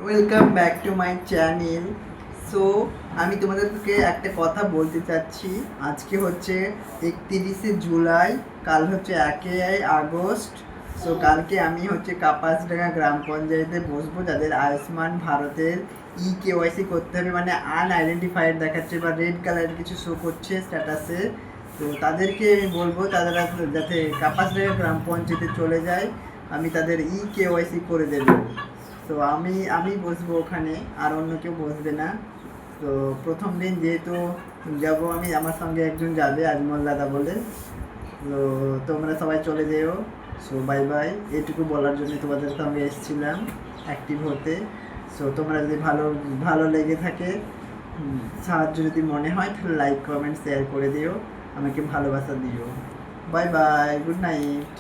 Welcome back to my channel. So আমি তোমাদেরকে একটা কথা বলতে চাচ্ছি। আজকে হচ্ছে 31শে জুলাই, কাল হচ্ছে 1 আগস্ট। সো কালকে আমি হচ্ছে কাপাসডাঙ্গা গ্রাম পঞ্চায়েতে বসবো। যাদের আয়ুষ্মান ভারতের কেওয়াইসি করতে হবে, মানে আনআইডেন্টিফাইড দেখাচ্ছে বা রেড কালারের কিছু শো করছে স্ট্যাটাসে, তো তাদেরকে আমি বলবো তারা যাতে কাপাসডাঙ্গা গ্রাম পঞ্চায়েতে চলে যায়। আমি তাদের কেওয়াইসি করে দেবো। তো আমি বসবো ওখানে, আর অন্য কেউ বসবে না। তো প্রথম দিন যেহেতু যাব আমি, আমার সঙ্গে একজন যাবে আজমল দাদা বলে। তো তোমরা সবাই চলে যেও। সো বাই বাই, এটুকু বলার জন্য তোমাদের সঙ্গে এসেছিলাম অ্যাক্টিভ হতে। সো তোমরা যদি ভালো ভালো লেগে থাকে, সাহায্য যদি মনে হয়, তাহলে লাইক কমেন্ট শেয়ার করে দিও, আমাকে ভালোবাসা দিও। Bye bye, good night.